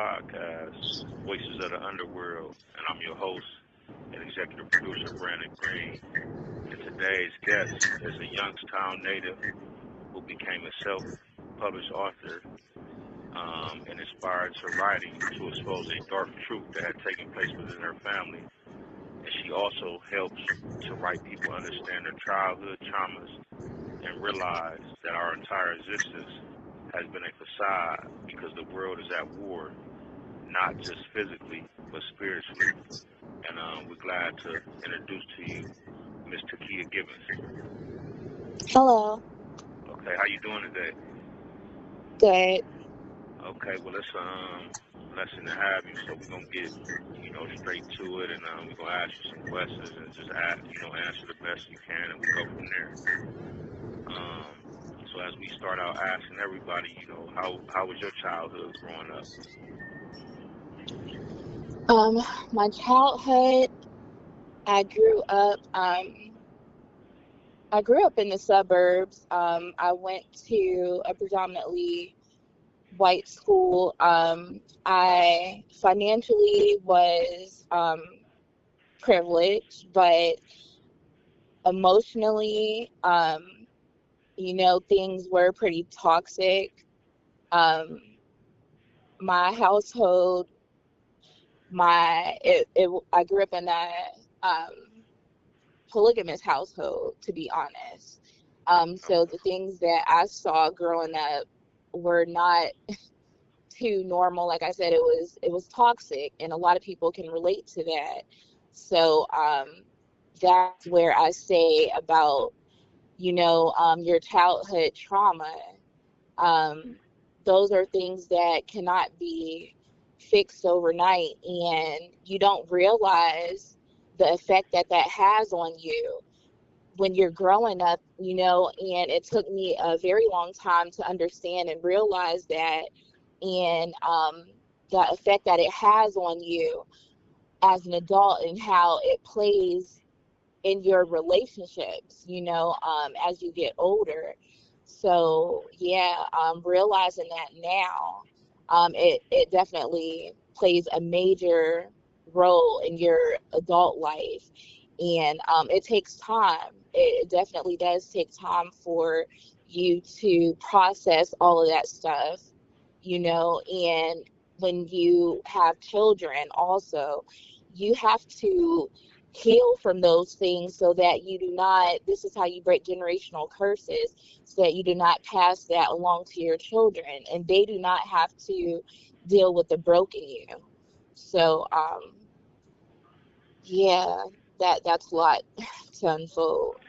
podcast, Voices of the Underworld, and I'm your host and executive producer, Brandon Green. And today's guest is a Youngstown native who became a self-published author and inspired to writing to expose a dark truth that had taken place within her family. And she also helps to write people understand their childhood traumas and realize that our entire existence has been a facade because the world is at war, not just physically, but spiritually. And we're glad to introduce to you Miss Takeiya Gibbons. Hello. Okay, how you doing today? Good. Okay, well it's blessing to have you. So we're gonna get straight to it, and we're gonna ask you some questions and just answer the best you can, and we go from there. So as we start out asking everybody, how was your childhood growing up? My childhood, I grew up in the suburbs. I went to a predominantly white school. I financially was privileged, but emotionally, things were pretty toxic. My household, I grew up in a polygamous household, to be honest. So the things that I saw growing up were not too normal. Like I said, it was toxic, and a lot of people can relate to that. So that's where I say about your childhood trauma. Those are things that cannot be fixed overnight, and you don't realize the effect that has on you when you're growing up, and it took me a very long time to understand and realize that, and the effect that it has on you as an adult and how it plays in your relationships, as you get older. So yeah, realizing that now, it definitely plays a major role in your adult life, and it takes time. It definitely does take time for you to process all of that stuff, and when you have children also, you have to heal from those things so that you do not, this is how you break generational curses, so that you do not pass that along to your children, and they do not have to deal with the broken you. So yeah, that's a lot to unfold.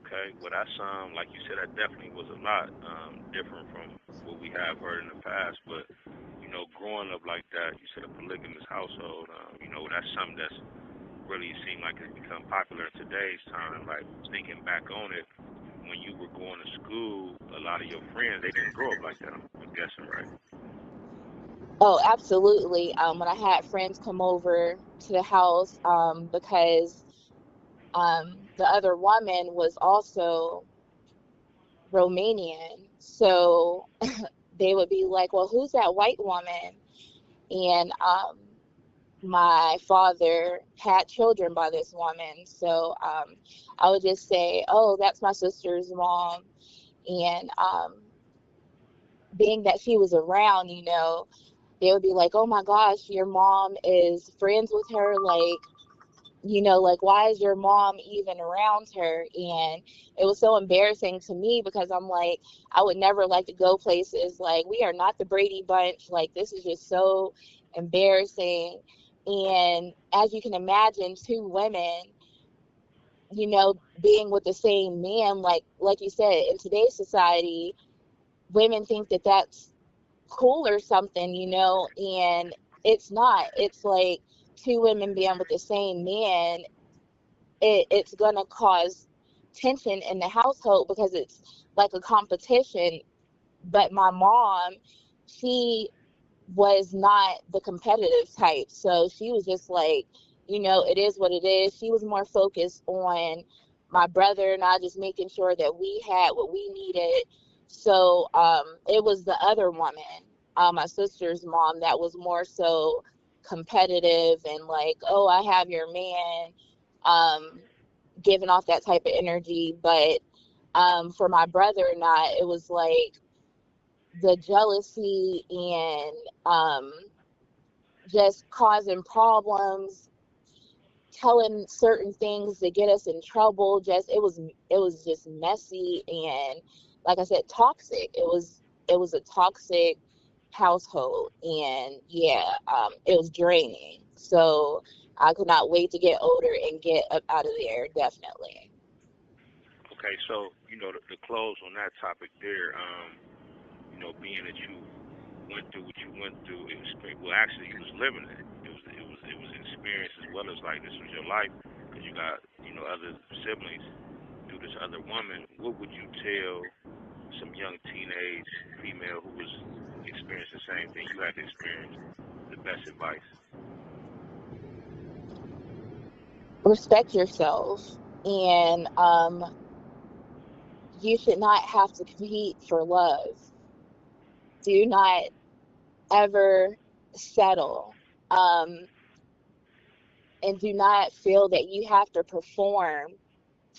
Okay, well that's like you said, that definitely was a lot different from what we have heard in the past. But growing up like that, you said a polygamous household. That's something that's really seemed like it's become popular in today's time. Like thinking back on it, when you were going to school, a lot of your friends they didn't grow up like that. I'm guessing, right? Oh, absolutely. When I had friends come over to the house, because the other woman was also Romanian, so they would be like, "Well, who's that white woman?" And my father had children by this woman, so I would just say, "Oh, that's my sister's mom." And being that she was around, they would be like, "Oh my gosh, your mom is friends with her, like why is your mom even around her?" And it was so embarrassing to me because I'm like, I would never like to go places, like we are not the Brady Bunch, like this is just so embarrassing. And as you can imagine, two women, being with the same man, like you said, in today's society, women think that that's cool or something, and it's not. It's like two women being with the same man, it's gonna cause tension in the household because it's like a competition. But my mom, she was not the competitive type, so she was just like, it is what it is. She was more focused on my brother and I, just making sure that we had what we needed. So it was the other woman my sister's mom that was more so competitive and like, oh, I have your man, giving off that type of energy. But for my brother and I, it was like the jealousy and just causing problems, telling certain things to get us in trouble. Just it was just messy and, like I said, toxic. It was a toxic household, and yeah, it was draining. So I could not wait to get older and get up out of there. Definitely. Okay, so to close on that topic there, being that you went through what you went through, well, actually, you was living it. It was an experience as well as like this was your life because you got other siblings through this other woman. What would you tell some young teenage female who was experiencing the same thing you had to experience? The best advice. Respect yourself, and you should not have to compete for love. Do not ever settle. Um, and do not feel that you have to perform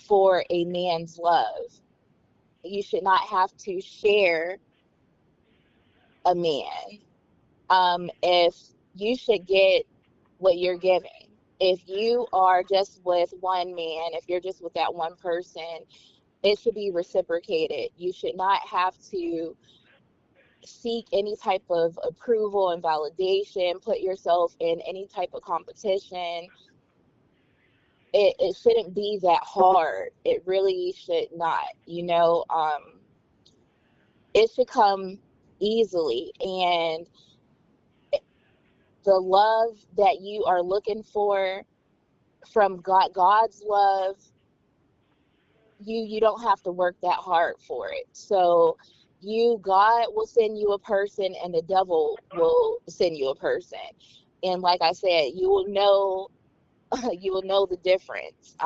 for a man's love. You should not have to share a man. If you should get what you're giving. If you are just with one man, if you're just with that one person, it should be reciprocated. You should not have to seek any type of approval and validation, put yourself in any type of competition. It shouldn't be that hard. It really should not. It should come easily. And the love that you are looking for from God's love, you don't have to work that hard for it. So God will send you a person, and the devil will send you a person. And like I said, you will know you will know the difference,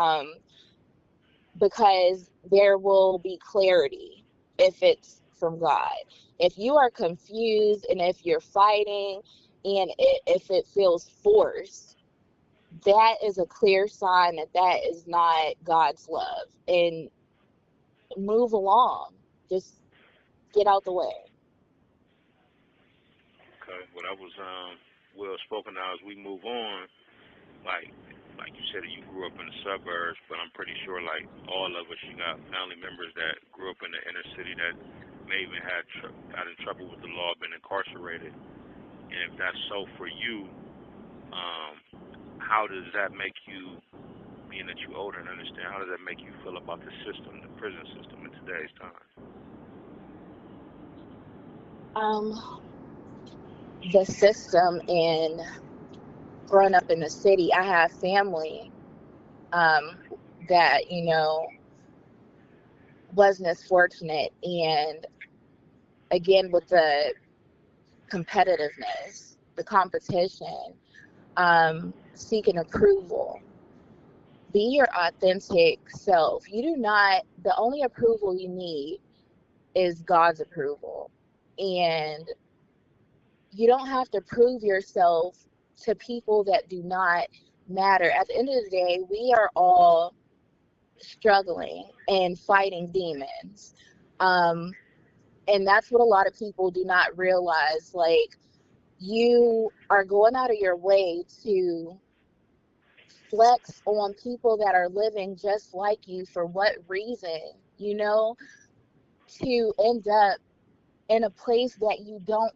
because there will be clarity if it's from God. If you are confused and if you're fighting and if it feels forced, that is a clear sign that that is not God's love. And move along. Just get out the way. Okay, well, that was well spoken. Now, as we move on, like you said, you grew up in the suburbs, but I'm pretty sure, like all of us, you got family members that grew up in the inner city that may even got in trouble with the law, been incarcerated. And if that's so for you, how does that make you, being that you're older and understand, how does that make you feel about the system, the prison system in today's time? The system in growing up in the city, I have family that, wasn't as fortunate. And again, with the competitiveness, the competition, seeking approval, be your authentic self. The only approval you need is God's approval. And you don't have to prove yourself to people that do not matter. At the end of the day, we are all struggling and fighting demons. And that's what a lot of people do not realize. Like, you are going out of your way to flex on people that are living just like you. For what reason? To end up in a place that you don't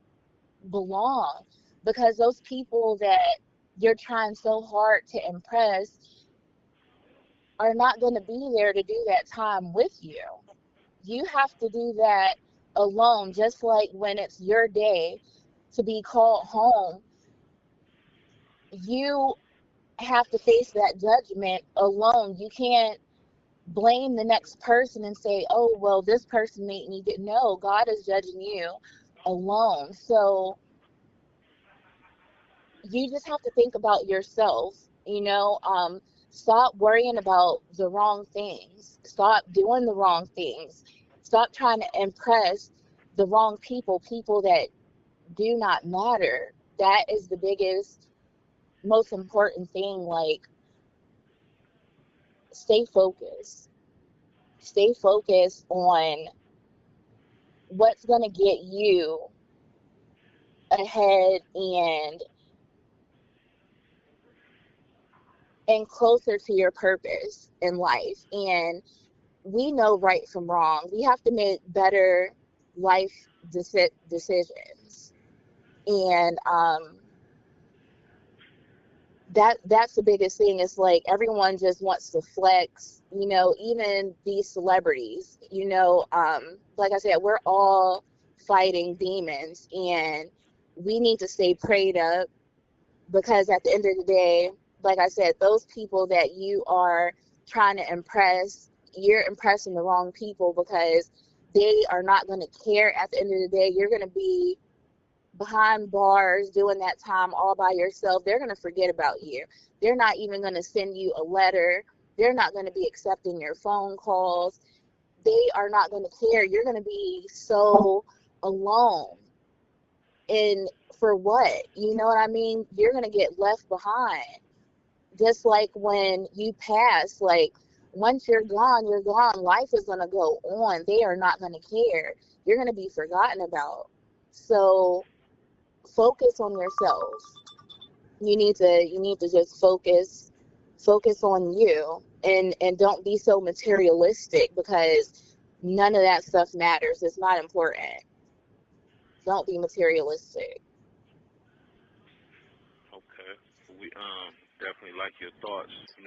belong, because those people that you're trying so hard to impress are not going to be there to do that time with you. You have to do that alone. Just like when it's your day to be called home, you have to face that judgment alone. You can't blame the next person and say, oh, well, this person made me get. No, God is judging you alone. So you just have to think about yourself. Stop worrying about the wrong things. Stop doing the wrong things. Stop trying to impress the wrong people that do not matter. That is the biggest, most important thing. Like, stay focused. Stay focused on what's going to get you ahead and closer to your purpose in life. And we know right from wrong. We have to make better life decisions. And that's the biggest thing. It's like everyone just wants to flex, even these celebrities, like I said, we're all fighting demons, and we need to stay prayed up, because at the end of the day, like I said, those people that you are trying to impress, you're impressing the wrong people, because they are not going to care. At the end of the day, you're going to be behind bars doing that time all by yourself. They're going to forget about you. They're not even going to send you a letter. They're not going to be accepting your phone calls. They are not going to care. You're going to be so alone. And for what? You know what I mean? You're going to get left behind. Just like when you pass, like, once you're gone, you're gone. Life is going to go on. They are not going to care. You're going to be forgotten about. So focus on yourself. You need to just focus on you, and don't be so materialistic, because none of that stuff matters. It's not important. Don't be materialistic. Okay. We definitely like your thoughts, you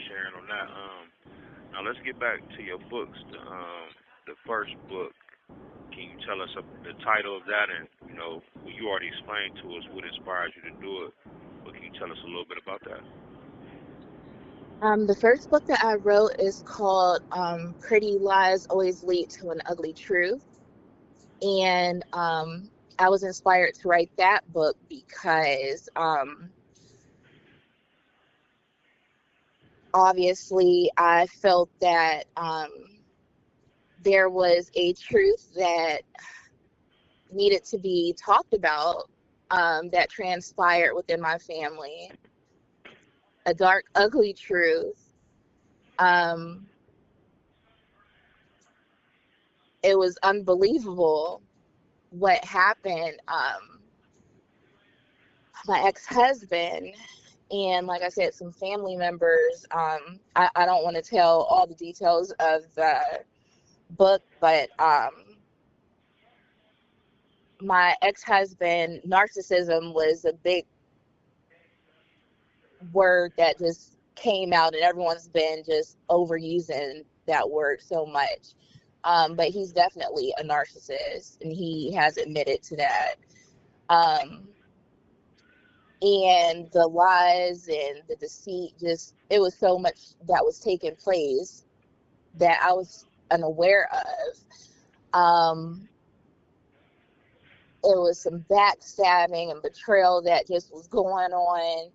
sharing on that. Now let's get back to your books. The first book. Can you tell us the title of that? And well, you already explained to us what inspired you to do it, but can you tell us a little bit about that? The first book that I wrote is called Pretty Lies Always Lead to an Ugly Truth. And I was inspired to write that book because obviously I felt that there was a truth that needed to be talked about, that transpired within my family, a dark, ugly truth. Um, it was unbelievable what happened. My ex-husband and, like I said, some family members. I don't want to tell all the details of the book, but my ex-husband, narcissism was a big word that just came out, and everyone's been just overusing that word so much. But he's definitely a narcissist, and he has admitted to that. Um, and the lies and the deceit, just, it was so much that was taking place that I was unaware of. It was some backstabbing and betrayal that just was going on.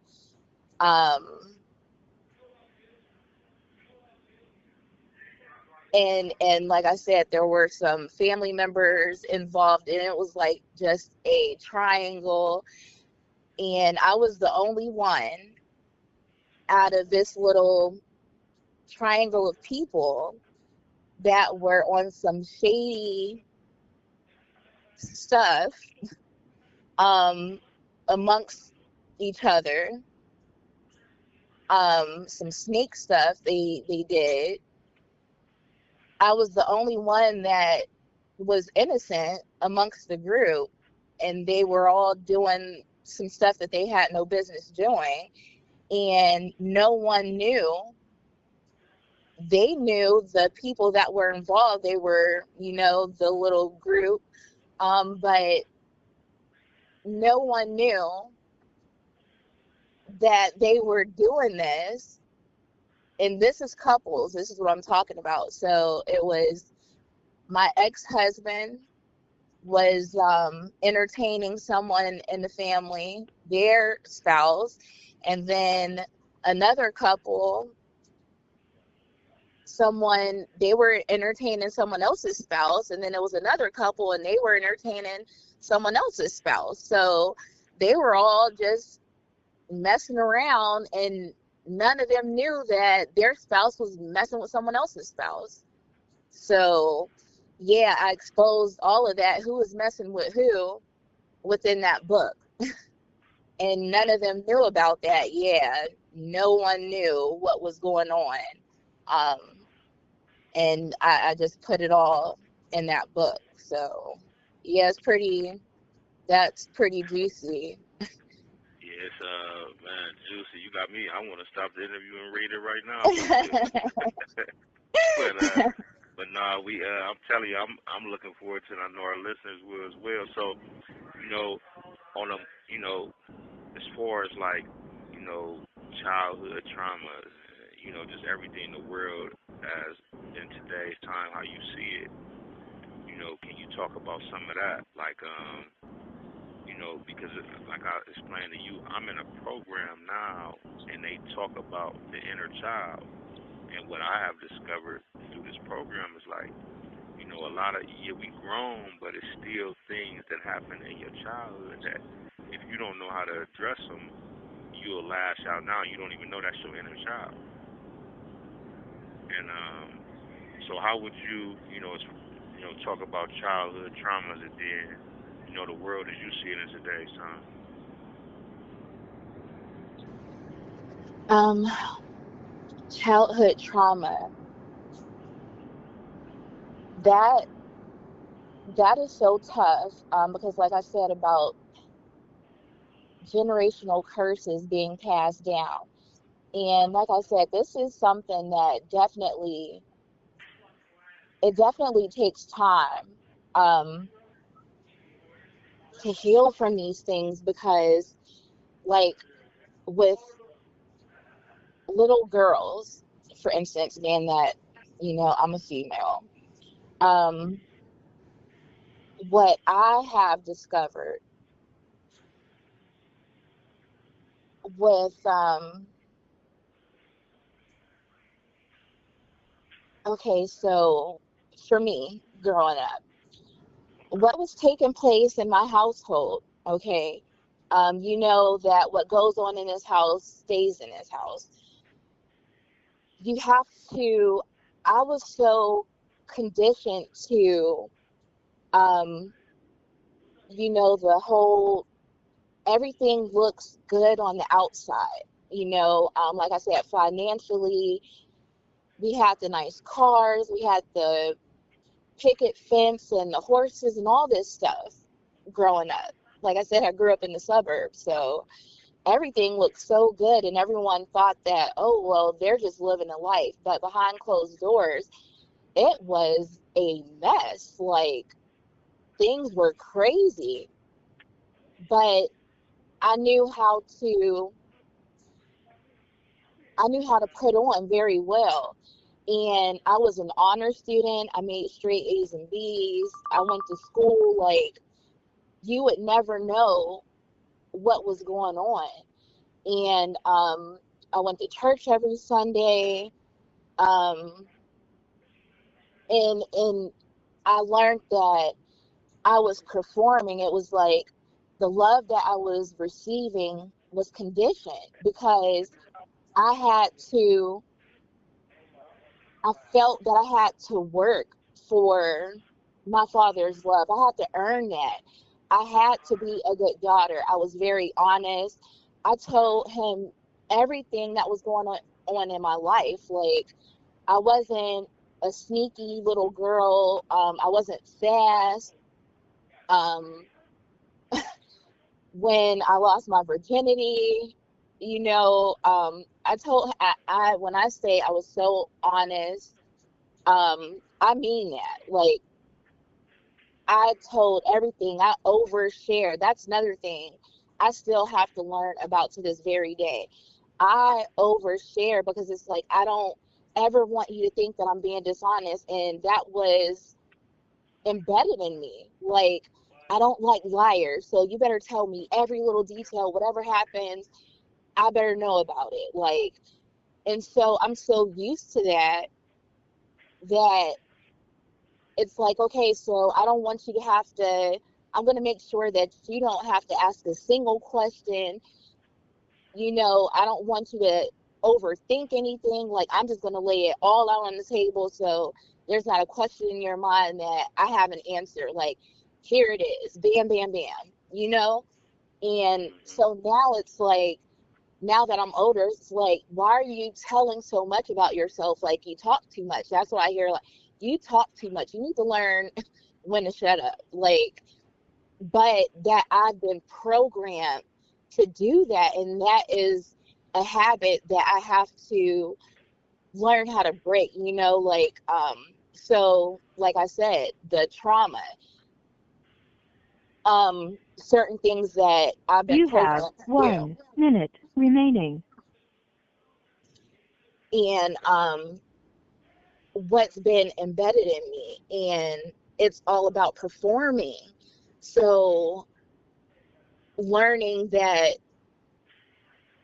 And like I said, there were some family members involved, and it was like just a triangle. And I was the only one out of this little triangle of people that were on some shady stuff, amongst each other. Some snake stuff they did. I was the only one that was innocent amongst the group, and they were all doing some stuff that they had no business doing, and no one knew. They knew the people that were involved. They were, the little group, but no one knew that they were doing this. And this is couples. This is what I'm talking about. So it was my ex-husband was entertaining someone in the family, their spouse, and then another couple they were entertaining someone else's spouse, and then there was another couple and they were entertaining someone else's spouse. So they were all just messing around, and none of them knew that their spouse was messing with someone else's spouse. So yeah, I exposed all of that, who was messing with who within that book. And none of them knew about that. Yeah, no one knew what was going on. Um, and I just put it all in that book. So yeah, that's pretty juicy. Yes, man, Juicy, you got me. I want to stop the interview and read it right now. But nah, I'm telling you, I'm looking forward to it. I know our listeners will as well. So, you know, on a, you know, as far as like, childhood trauma, just everything in the world as in today's time, how you see it, can you talk about some of that? Like, because like I explained to you, I'm in a program now, and they talk about the inner child. And what I have discovered through this program is like, a lot of, we grown, but it's still things that happen in your childhood that if you don't know how to address them, you'll lash out now. You don't even know that's your inner child. And so how would you, talk about childhood traumas and then, the world as you see it in today's Um, Childhood trauma. That is so tough, because like I said about generational curses being passed down. And like I said, this is something that definitely takes time, um, to heal from these things, because like with little girls, for instance, being that, I'm a female, um, what I have discovered with, okay, so for me, growing up, what was taking place in my household, okay, you know that what goes on in this house stays in this house. You have to, I was so conditioned to, um, the whole, everything looks good on the outside. Like I said, financially, we had the nice cars, we had the picket fence and the horses and all this stuff growing up. Like I said, I grew up in the suburbs, so everything looked so good, and everyone thought that, oh, well, they're just living a life. But behind closed doors, it was a mess. Like, things were crazy. But I knew how to put on very well. And I was an honor student. I made straight A's and B's. I went to school. Like, you would never know what was going on. And I went to church every Sunday. Um, and I learned that I was performing. It was like the love that I was receiving was conditioned, because I had to, I felt that I had to work for my father's love. I had to earn that. I had to be a good daughter. I was very honest. I told him everything that was going on in my life. Like, I wasn't a sneaky little girl. I wasn't fast. Um, when I lost my virginity, when I say I was so honest, I mean that. Like, I told everything. I overshared. That's another thing I still have to learn about to this very day. I overshare because it's like, I don't ever want you to think that I'm being dishonest. And that was embedded in me. Like, I don't like liars. So you better tell me every little detail. Whatever happens, I better know about it. Like, and so I'm so used to that that it's like, okay, so I don't want you to have to, I'm going to make sure that you don't have to ask a single question. I don't want you to overthink anything. Like, I'm just going to lay it all out on the table so there's not a question in your mind that I haven't answered. Like, here it is, bam, bam, bam, And so now it's like, now that I'm older, it's like, why are you telling so much about yourself? Like, you talk too much. That's what I hear. Like, you talk too much. You need to learn when to shut up. Like, but that I've been programmed to do that. And that is a habit that I have to learn how to break, so like I said, the trauma, certain things that I've been You have programmed to do. 1 minute remaining. And what's been embedded in me, and it's all about performing. So learning that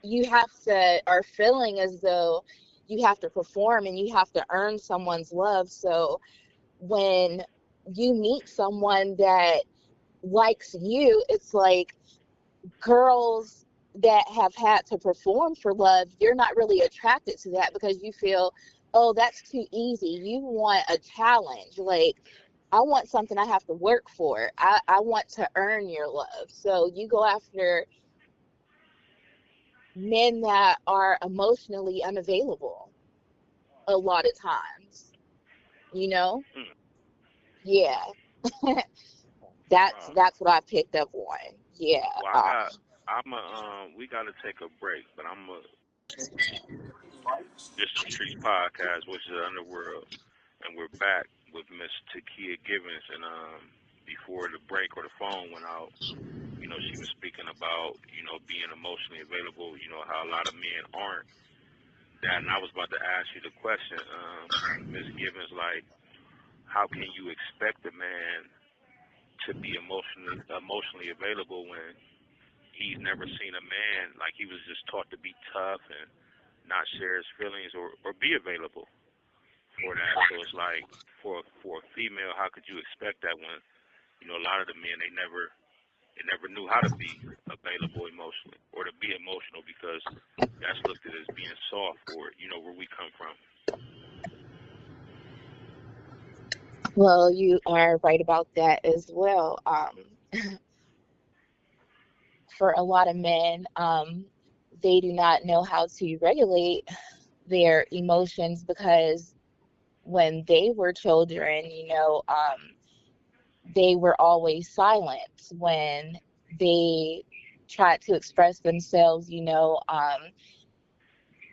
you have to, or feeling as though you have to perform and you have to earn someone's love. So when you meet someone that likes you, it's like girls that have had to perform for love, you're not really attracted to that because you feel, oh, that's too easy. You want a challenge. Like, I want something I have to work for. I want to earn your love. So you go after men that are emotionally unavailable a lot of times, Yeah. That's what I picked up on. Yeah. Well, we got to take a break, but this is Streetz podcast, which is Underworld, and we're back with Miss Takeiya Givens. And before the break or the phone went out, she was speaking about, being emotionally available, how a lot of men aren't that. And I was about to ask you the question, Miss Givens, like, how can you expect a man to be emotionally available when he's never seen a man, like he was just taught to be tough and not share his feelings or be available for that? So it's like, for a female, how could you expect that when, a lot of the men, they never knew how to be available emotionally or to be emotional, because that's looked at as being soft, or, where we come from. Well, you are right about that as well. For a lot of men, they do not know how to regulate their emotions because when they were children, they were always silent when they tried to express themselves.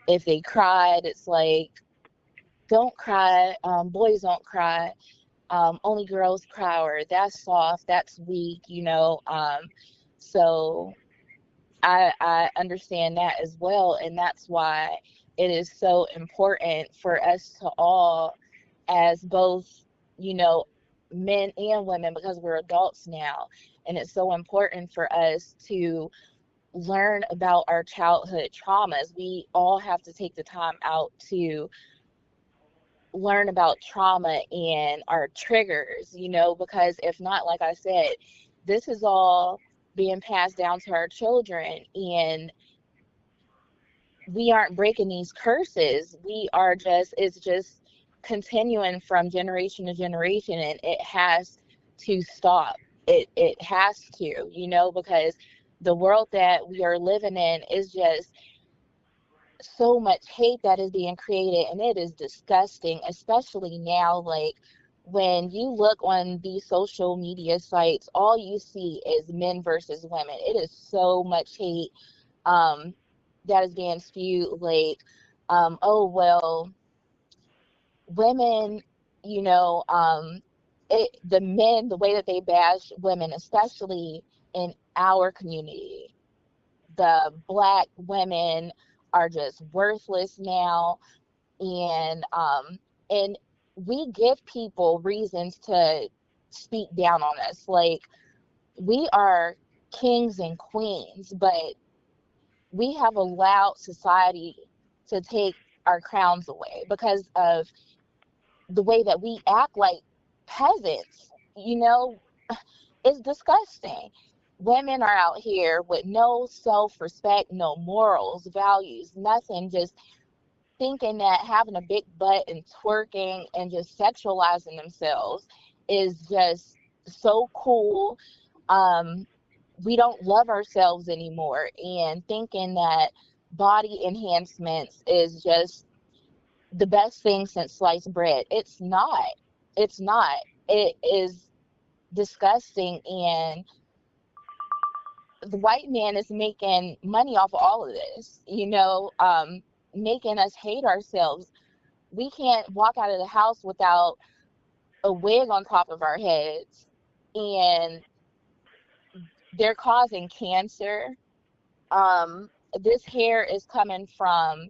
If they cried, it's like, don't cry, boys don't cry, only girls cry, or that's soft, that's weak, so I understand that as well, and that's why it is so important for us to all, as both, men and women, because we're adults now, and it's so important for us to learn about our childhood traumas. We all have to take the time out to learn about trauma and our triggers, because if not, like I said, this is all being passed down to our children, and we aren't breaking these curses. It's just continuing from generation to generation, and it has to stop. It has to, because the world that we are living in is just so much hate that is being created, and it is disgusting, especially now. Like, when you look on these social media sites, all you see is men versus women. It is so much hate that is being spewed. Like, oh, well, women, the men, the way that they bash women, especially in our community, the Black women are just worthless now, and we give people reasons to speak down on us. Like, we are kings and queens, but we have allowed society to take our crowns away because of the way that we act like peasants, it's disgusting. Women are out here with no self-respect, no morals, values, nothing, just thinking that having a big butt and twerking and just sexualizing themselves is just so cool. We don't love ourselves anymore, and thinking that body enhancements is just the best thing since sliced bread. It's not. It's not. It is disgusting, and the white man is making money off of all of this, making us hate ourselves. We can't walk out of the house without a wig on top of our heads, and they're causing cancer. This hair is coming from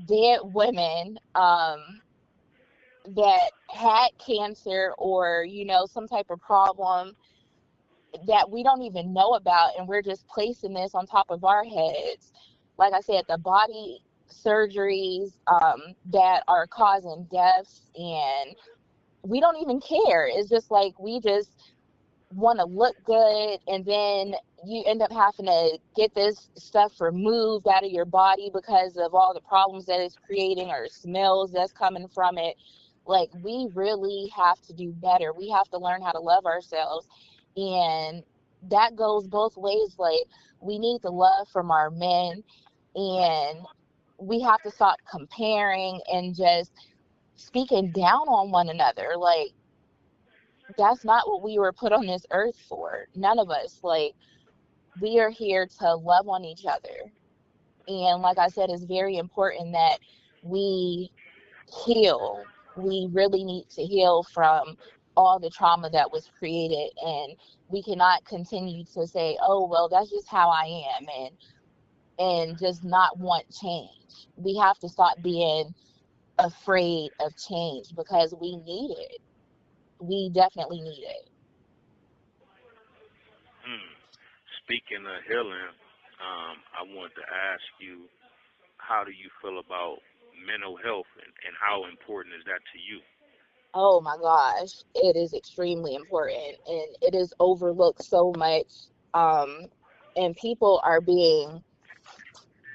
dead women that had cancer, or some type of problem that we don't even know about, and we're just placing this on top of our heads. Like I said, the body surgeries that are causing deaths, and we don't even care. It's just like we just want to look good, and then you end up having to get this stuff removed out of your body because of all the problems that it's creating, or smells that's coming from it. Like, we really have to do better. We have to learn how to love ourselves, and that goes both ways. Like, we need the love from our men, and we have to stop comparing and just speaking down on one another. Like, that's not what we were put on this earth for. None of us. Like, we are here to love on each other. And like I said, it's very important that we heal. We really need to heal from all the trauma that was created, and we cannot continue to say, oh, well, that's just how I am, and just not want change. We have to stop being afraid of change, because we need it. We definitely need it. Speaking of healing, I want to ask you, how do you feel about mental health, and how important is that to you? Oh my gosh, it is extremely important, and it is overlooked so much. Um, and people are being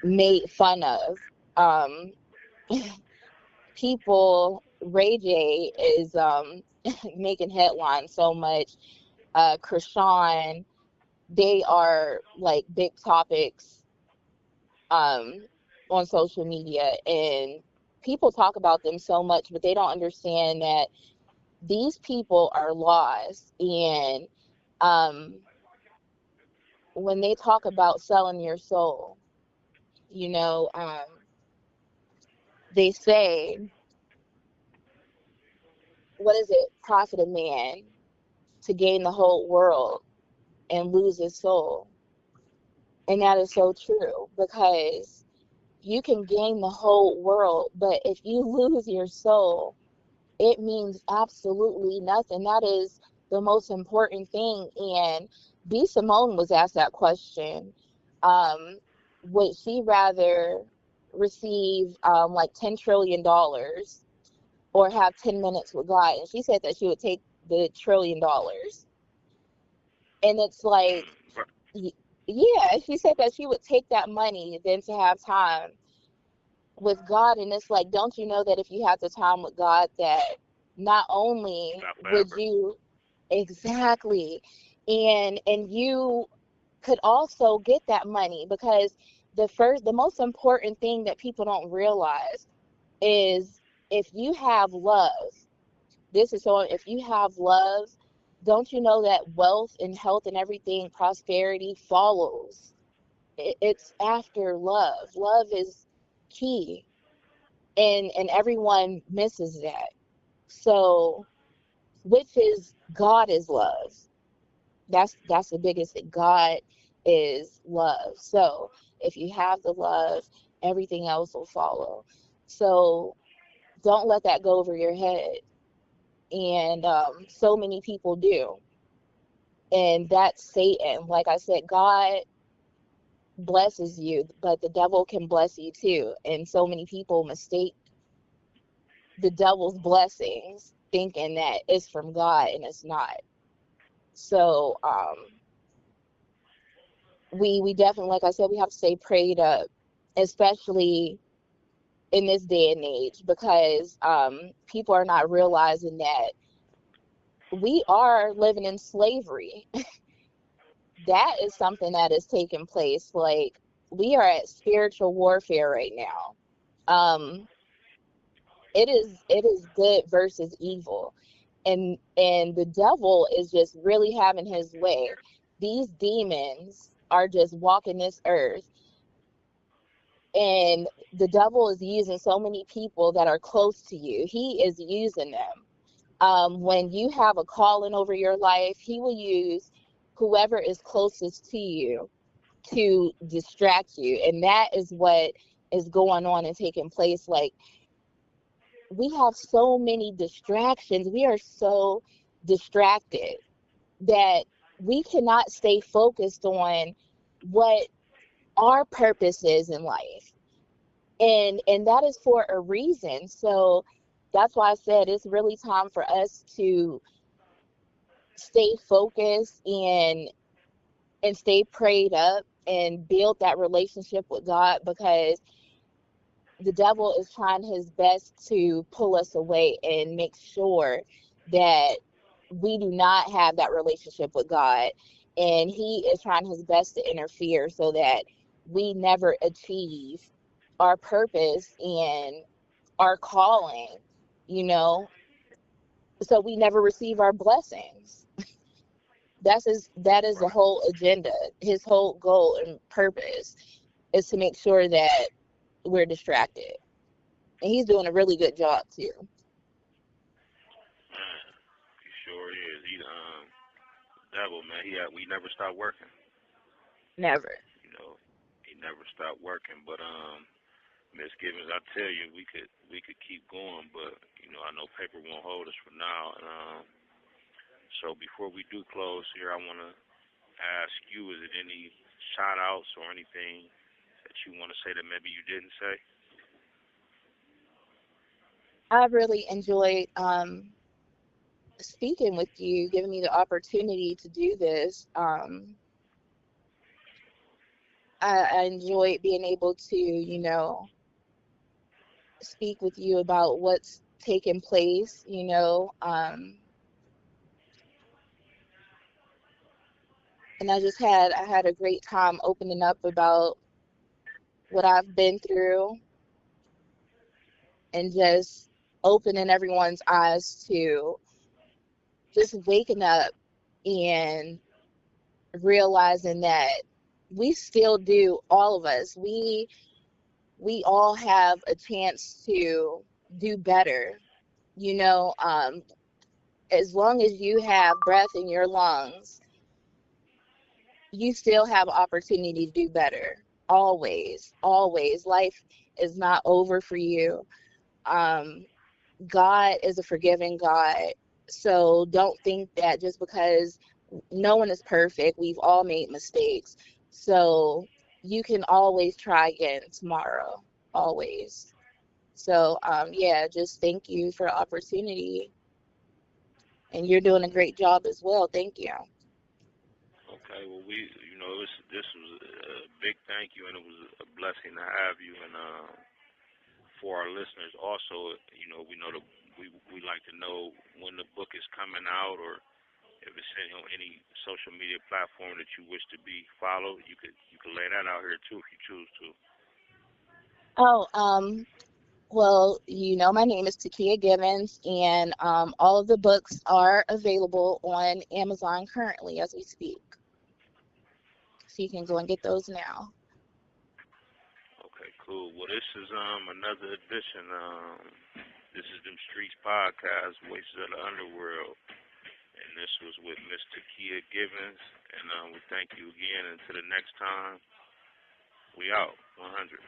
made fun of. Um, Ray J is making headlines so much. Krishan, they are like big topics um, on social media, and people talk about them so much, but they don't understand that these people are lost. And um, when they talk about selling your soul, you know, um, they say, what is it, profit a man to gain the whole world and lose his soul? And that is so true, because you can gain the whole world, but if you lose your soul, it means absolutely nothing. That is the most important thing. And B. Simone was asked that question. Would she rather receive like $10 trillion or have 10 minutes with God? And she said that she would take the $1 trillion. And it's like, yeah, she said that she would take that money than to have time with God. And it's like, don't you know that if you have the time with God, that not only would you, exactly, and you could also get that money, because the most important thing that people don't realize is, if you have love, if you have love, don't you know that wealth and health and everything, prosperity follows? It's after love. Love is key, and everyone misses that. So, which is, God is love. That's the biggest thing. God is love. So if you have the love, everything else will follow. So don't let that go over your head. And so many people do, and that's Satan. Like I said, God blesses you, but the devil can bless you too. And so many people mistake the devil's blessings, thinking that it's from God and it's not. So we definitely, like I said, we have to stay prayed up, especially in this day and age, because people are not realizing that we are living in slavery. That is something that is taking place. Like, we are at spiritual warfare right now. It is good versus evil, and the devil is just really having his way. These demons are just walking this earth, and the devil is using so many people that are close to you. He is using them. When you have a calling over your life, he will use whoever is closest to you to distract you. And that is what is going on and taking place. Like, we have so many distractions. We are so distracted that we cannot stay focused on what our purpose is in life. And that is for a reason. So that's why I said it's really time for us to stay focused and stay prayed up and build that relationship with God, because the devil is trying his best to pull us away and make sure that we do not have that relationship with God. And he is trying his best to interfere so that we never achieve our purpose and our calling, you know, so we never receive our blessings. That is the whole agenda. His whole goal and purpose is to make sure that we're distracted. And he's doing a really good job too. Man, he sure is. He devil, man. We never stop working. Never. You know, he never stopped working. But Miss Givens, I tell you, we could keep going, but I know paper won't hold us for now. And so before we do close here, I want to ask you: is it any shout outs or anything that you want to say that maybe you didn't say? I really enjoyed speaking with you, giving me the opportunity to do this. I enjoyed being able to, speak with you about what's taking place, and I had a great time opening up about what I've been through and just opening everyone's eyes to just waking up and realizing that we still do, all of us, we all have a chance to do better, as long as you have breath in your lungs, you still have opportunity to do better. Always, always. Life is not over for you. um God is a forgiving God. So don't think that just because no one is perfect, we've all made mistakes. So you can always try again tomorrow. Always. So yeah, just thank you for the opportunity. And you're doing a great job as well. Thank you. Okay, well, this was a big thank you, and it was a blessing to have you. And for our listeners, also, we know that we like to know when the book is coming out, or if it's on any social media platform that you wish to be followed. You could lay that out here too if you choose to. Oh, well, my name is Takeiya Givens, and all of the books are available on Amazon currently as we speak. So you can go and get those now. Okay, cool. Well, this is another edition. This is them Streetz podcast, Voices of the Underworld, and this was with Miss Takeiya Givens. And we thank you again. Until the next time, we out. 100.